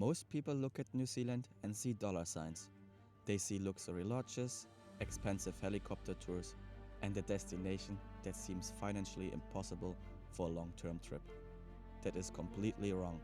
Most people look at New Zealand and see dollar signs. They see luxury lodges, expensive helicopter tours, and a destination that seems financially impossible for a long-term trip. That is completely wrong.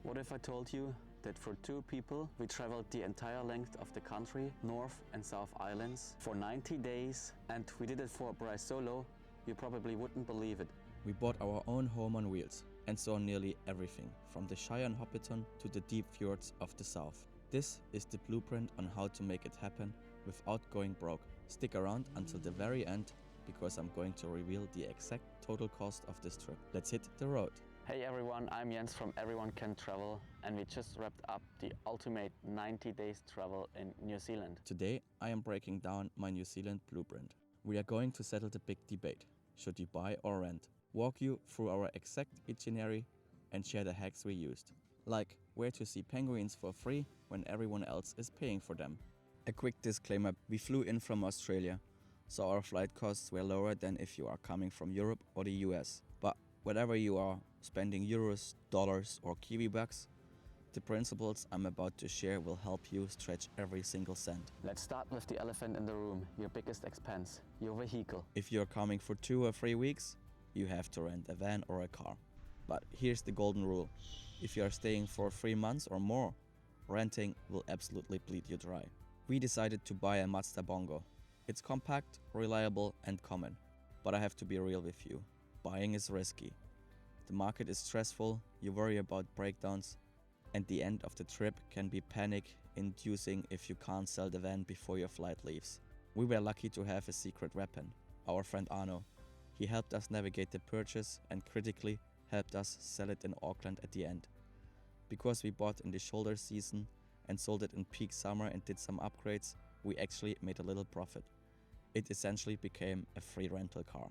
What if I told you that for 2 people we traveled the entire length of the country, North and South Islands, for 90 days, and we did it for a price so low you probably wouldn't believe it. We bought our own home on wheels and saw nearly everything, from the Shire and Hobbiton to the deep fjords of the south. This is the blueprint on how to make it happen without going broke. Stick around until the very end, because I'm going to reveal the exact total cost of this trip. Let's hit the road. Hey everyone, I'm Jens from Everyone Can Travel, and we just wrapped up the ultimate 90 days travel in New Zealand. Today I am breaking down my New Zealand blueprint. We are going to settle the big debate. Should you buy or rent? Walk you through our exact itinerary and share the hacks we used. Like where to see penguins for free when everyone else is paying for them. A quick disclaimer, we flew in from Australia, so our flight costs were lower than if you are coming from Europe or the US. But whatever you are spending euros, dollars or Kiwi bucks, the principles I'm about to share will help you stretch every single cent. Let's start with the elephant in the room, your biggest expense, your vehicle. If you're coming for 2 or 3 weeks, you have to rent a van or a car. But here's the golden rule. If you are staying for 3 months or more, renting will absolutely bleed you dry. We decided to buy a Mazda Bongo. It's compact, reliable and common. But I have to be real with you. Buying is risky. The market is stressful, you worry about breakdowns, and the end of the trip can be panic-inducing if you can't sell the van before your flight leaves. We were lucky to have a secret weapon, our friend Arno. He helped us navigate the purchase and critically helped us sell it in Auckland at the end. Because we bought in the shoulder season and sold it in peak summer and did some upgrades, we actually made a little profit. It essentially became a free rental car.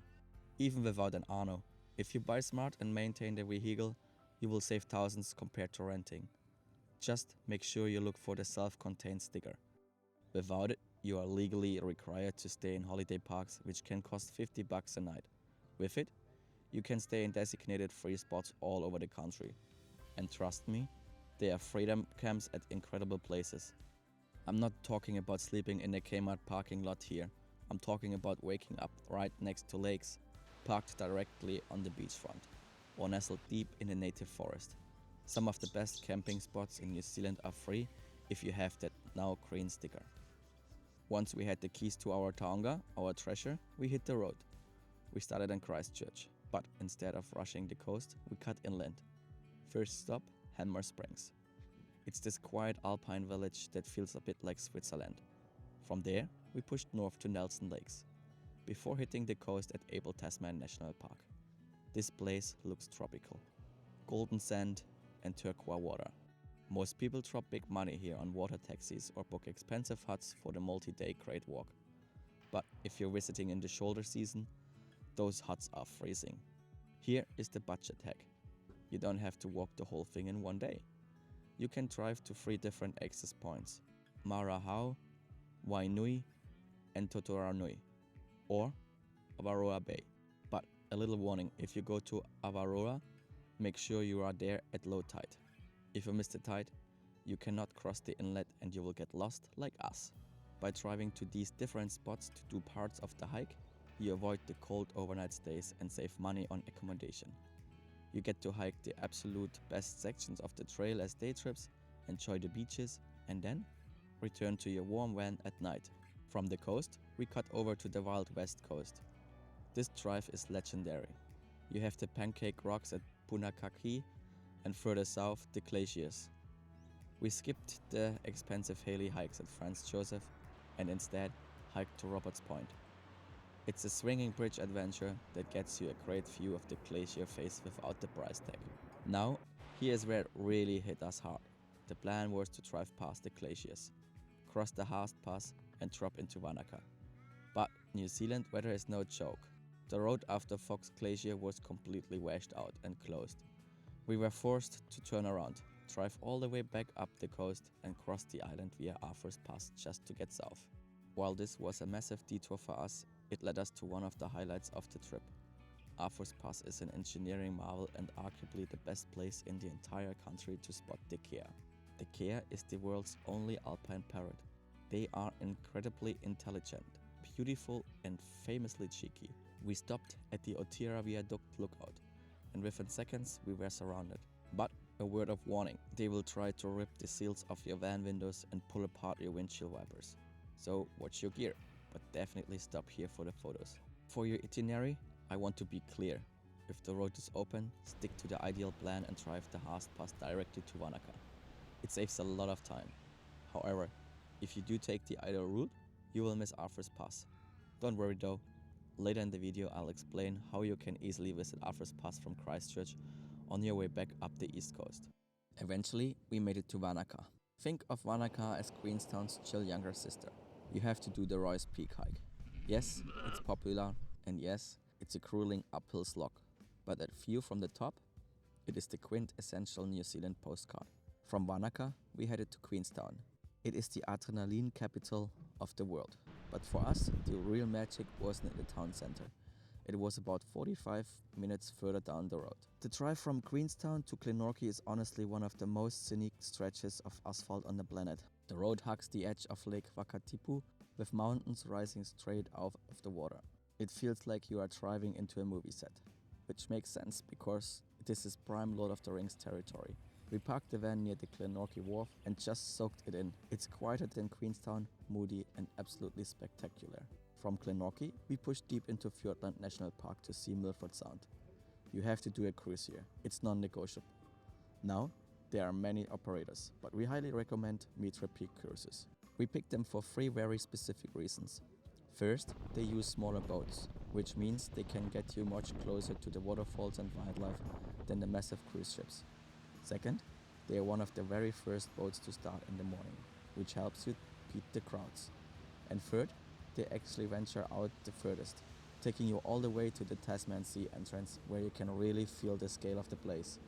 Even without an Arno, if you buy smart and maintain the vehicle, you will save thousands compared to renting. Just make sure you look for the self-contained sticker. Without it, you are legally required to stay in holiday parks, which can cost $50 a night. With it, you can stay in designated free spots all over the country. And trust me, there are freedom camps at incredible places. I'm not talking about sleeping in a Kmart parking lot here. I'm talking about waking up right next to lakes, parked directly on the beachfront, or nestled deep in the native forest. Some of the best camping spots in New Zealand are free if you have that now green sticker. Once we had the keys to our taonga, our treasure, we hit the road. We started in Christchurch, but instead of rushing the coast, we cut inland. First stop, Hanmer Springs. It's this quiet alpine village that feels a bit like Switzerland. From there, we pushed north to Nelson Lakes, before hitting the coast at Abel Tasman National Park. This place looks tropical. Golden sand and turquoise water. Most people drop big money here on water taxis or book expensive huts for the multi-day great walk. But if you're visiting in the shoulder season, those huts are freezing. Here is the budget hack. You don't have to walk the whole thing in one day. You can drive to 3 different access points: Marahau, Wainui and Totoranui, or Avaroa Bay. But a little warning, if you go to Avaroa, make sure you are there at low tide. If you miss the tide, you cannot cross the inlet and you will get lost like us. By driving to these different spots to do parts of the hike, you avoid the cold overnight stays and save money on accommodation. You get to hike the absolute best sections of the trail as day trips, enjoy the beaches, and then return to your warm van at night. From the coast, we cut over to the wild west coast. This drive is legendary. You have the pancake rocks at Punakaki and further south the glaciers. We skipped the expensive Haley hikes at Franz Josef and instead hiked to Roberts Point. It's a swinging bridge adventure that gets you a great view of the glacier face without the price tag. Now, here's where it really hit us hard. The plan was to drive past the glaciers, cross the Haast Pass and drop into Wanaka. But New Zealand weather is no joke. The road after Fox Glacier was completely washed out and closed. We were forced to turn around, drive all the way back up the coast and cross the island via Arthur's Pass just to get south. While this was a massive detour for us, it led us to one of the highlights of the trip. Arthur's Pass is an engineering marvel and arguably the best place in the entire country to spot the Kea. The kea is the world's only alpine parrot. They are incredibly intelligent, beautiful and famously cheeky. We stopped at the Otira Viaduct lookout, and within seconds we were surrounded. But a word of warning, they will try to rip the seals off your van windows and pull apart your windshield wipers. So watch your gear, but definitely stop here for the photos. For your itinerary, I want to be clear. If the road is open, stick to the ideal plan and drive the Haast Pass directly to Wanaka. It saves a lot of time. However, if you do take the ideal route, you will miss Arthur's Pass. Don't worry though, later in the video I'll explain how you can easily visit Arthur's Pass from Christchurch on your way back up the east coast. Eventually, we made it to Wanaka. Think of Wanaka as Queenstown's chill younger sister. You have to do the Royce Peak hike. Yes, it's popular, and yes, it's a grueling uphill slog. But that view from the top, it is the quintessential New Zealand postcard. From Wanaka, we headed to Queenstown. It is the adrenaline capital of the world. But for us, the real magic wasn't in the town center. It was about 45 minutes further down the road. The drive from Queenstown to Glenorchy is honestly one of the most scenic stretches of asphalt on the planet. The road hugs the edge of Lake Wakatipu with mountains rising straight out of the water. It feels like you are driving into a movie set, which makes sense because this is prime Lord of the Rings territory. We parked the van near the Glenorchy wharf and just soaked it in. It's quieter than Queenstown, moody and absolutely spectacular. From Glenorchy, we pushed deep into Fiordland National Park to see Milford Sound. You have to do a cruise here, it's non-negotiable. Now, there are many operators, but we highly recommend Mitra Peak cruises. We picked them for three very specific reasons. First, they use smaller boats, which means they can get you much closer to the waterfalls and wildlife than the massive cruise ships. Second, they are one of the very first boats to start in the morning, which helps you beat the crowds. And third, they actually venture out the furthest, taking you all the way to the Tasman Sea entrance, where you can really feel the scale of the place.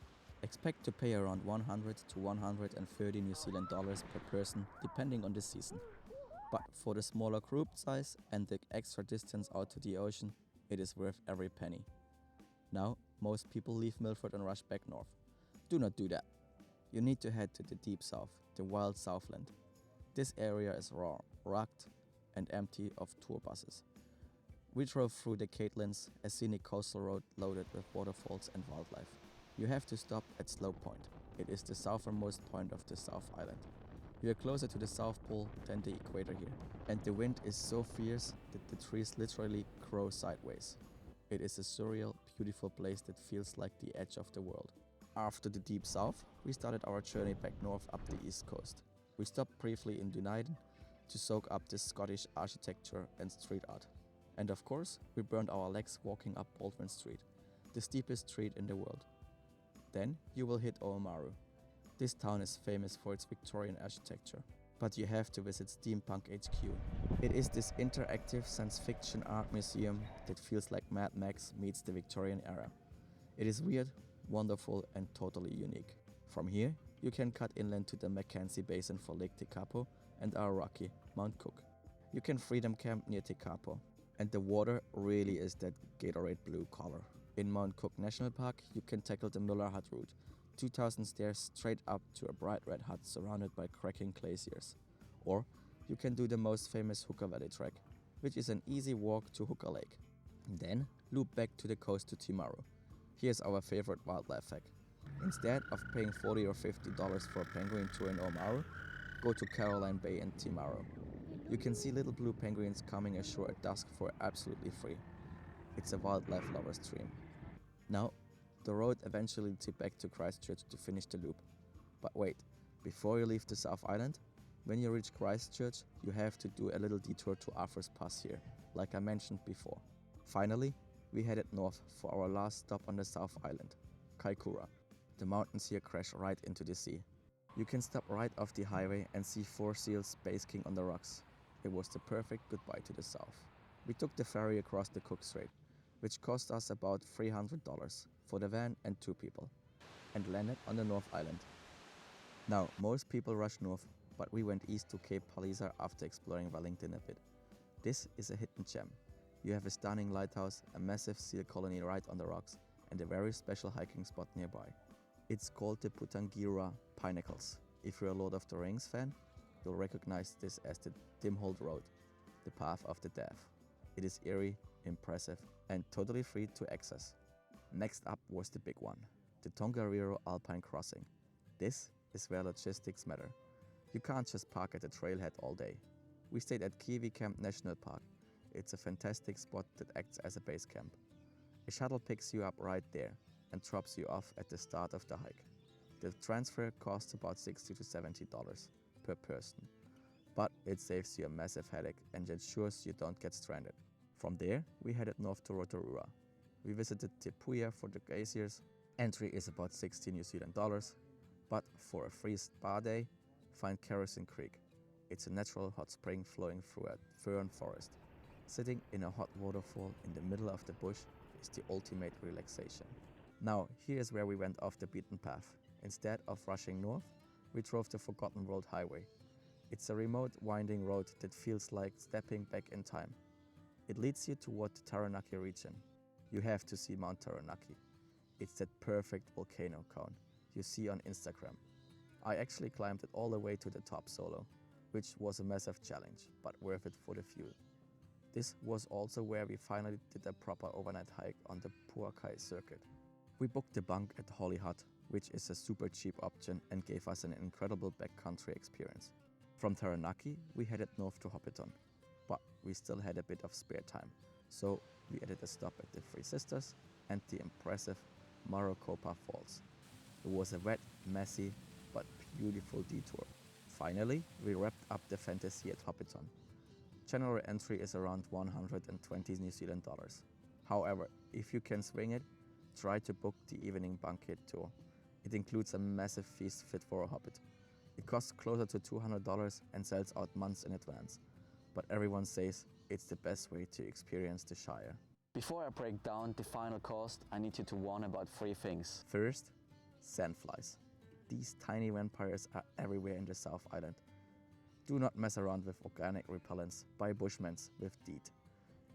Expect to pay around 100 to 130 New Zealand dollars per person, depending on the season. But for the smaller group size and the extra distance out to the ocean, it is worth every penny. Now, most people leave Milford and rush back north. Do not do that. You need to head to the deep south, the wild Southland. This area is raw, rugged, and empty of tour buses. We drove through the Caitlin's, a scenic coastal road loaded with waterfalls and wildlife. You have to stop at Slow Point. It is the southernmost point of the South Island. You are closer to the South Pole than the equator here, and the wind is so fierce that the trees literally grow sideways. It is a surreal, beautiful place that feels like the edge of the world. After the deep south, we started our journey back north up the east coast. We stopped briefly in Dunedin to soak up the Scottish architecture and street art. And of course, we burned our legs walking up Baldwin Street, the steepest street in the world. Then you will hit Oamaru. This town is famous for its Victorian architecture, but you have to visit Steampunk HQ. It is this interactive science fiction art museum that feels like Mad Max meets the Victorian era. It is weird, wonderful and totally unique. From here, you can cut inland to the Mackenzie Basin for Lake Tekapo and our rocky Mount Cook. You can freedom camp near Tekapo, and the water really is that Gatorade blue color. In Mount Cook National Park, you can tackle the Muller Hut route, 2,000 stairs straight up to a bright red hut surrounded by cracking glaciers. Or you can do the most famous Hooker Valley trek, which is an easy walk to Hooker Lake. Then loop back to the coast to Timaru. Here's our favorite wildlife hack. Instead of paying $40 or $50 for a penguin tour in Oamaru, go to Caroline Bay and Timaru. You can see little blue penguins coming ashore at dusk for absolutely free. It's a wildlife lover's dream. Now, the road eventually leads you back to Christchurch to finish the loop. But wait, before you leave the South Island, when you reach Christchurch, you have to do a little detour to Arthur's Pass here, like I mentioned before. Finally, we headed north for our last stop on the South Island, Kaikoura. The mountains here crash right into the sea. You can stop right off the highway and see 4 seals basking on the rocks. It was the perfect goodbye to the south. We took the ferry across the Cook Strait, which cost us about $300 for the van and 2 people, and landed on the North Island. Now, most people rush north, but we went east to Cape Palliser after exploring Wellington a bit. This is a hidden gem. You have a stunning lighthouse, a massive seal colony right on the rocks, and a very special hiking spot nearby. It's called the Putangira Pinnacles. If you're a Lord of the Rings fan, you'll recognize this as the Dimhold Road, the path of the deaf. It is eerie, impressive, and totally free to access. Next up was the big one, the Tongariro Alpine Crossing. This is where logistics matter. You can't just park at the trailhead all day. We stayed at Kiwi Camp National Park. It's a fantastic spot that acts as a base camp. A shuttle picks you up right there and drops you off at the start of the hike. The transfer costs about $60 to $70 per person, but it saves you a massive headache and ensures you don't get stranded. From there, we headed north to Rotorua. We visited Te Puia for the glaciers. Entry is about $60 New Zealand dollars, but for a free spa day, find Kerosene Creek. It's a natural hot spring flowing through a fern forest. Sitting in a hot waterfall in the middle of the bush is the ultimate relaxation. Now, here's where we went off the beaten path. Instead of rushing north, we drove the Forgotten World Highway. It's a remote, winding road that feels like stepping back in time. It leads you toward the Taranaki region. You have to see Mount Taranaki. It's that perfect volcano cone you see on Instagram. I actually climbed it all the way to the top solo, which was a massive challenge, but worth it for the view. This was also where we finally did a proper overnight hike on the Puakai circuit. We booked the bunk at Holly Hut, which is a super cheap option and gave us an incredible backcountry experience. From Taranaki, we headed north to Hobbiton, but we still had a bit of spare time, so we added a stop at the Three Sisters and the impressive Marokopa Falls. It was a wet, messy, but beautiful detour. Finally, we wrapped up the fantasy at Hobbiton. General entry is around 120 New Zealand dollars. However, if you can swing it, try to book the evening banquet tour. It includes a massive feast fit for a hobbit. It costs closer to $200 and sells out months in advance, but everyone says it's the best way to experience the Shire. Before I break down the final cost, I need you to warn about 3 things. First, sandflies. These tiny vampires are everywhere in the South Island. Do not mess around with organic repellents, buy Bushmans with DEET.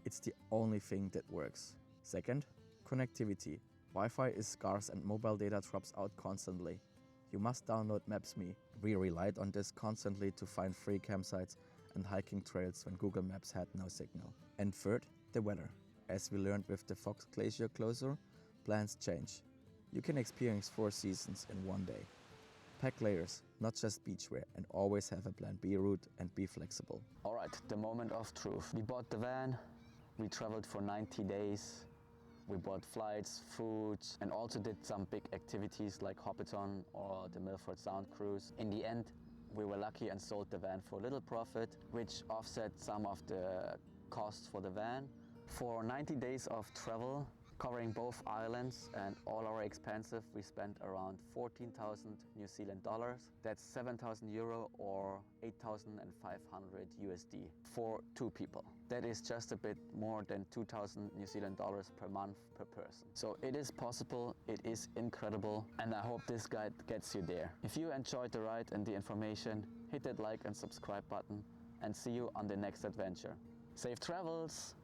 It's the only thing that works. Second, connectivity. Wi-Fi is scarce and mobile data drops out constantly. You must download Maps.me. We relied on this constantly to find free campsites and hiking trails when Google Maps had no signal. And third, the weather. As we learned with the Fox Glacier closure, plans change. You can experience 4 seasons in one day. Pack layers, not just beachwear, and always have a plan B route and be flexible. Alright, the moment of truth. We bought the van, we traveled for 90 days. We bought flights, food, and also did some big activities like Hobbiton or the Milford Sound cruise. In the end, we were lucky and sold the van for a little profit, which offset some of the costs for the van. For 90 days of travel, covering both islands and all our expenses, we spent around 14,000 New Zealand dollars. That's 7,000 euro or 8,500 USD for 2 people. That is just a bit more than 2,000 New Zealand dollars per month per person. So it is possible, it is incredible, and I hope this guide gets you there. If you enjoyed the ride and the information, hit that like and subscribe button, and see you on the next adventure. Safe travels!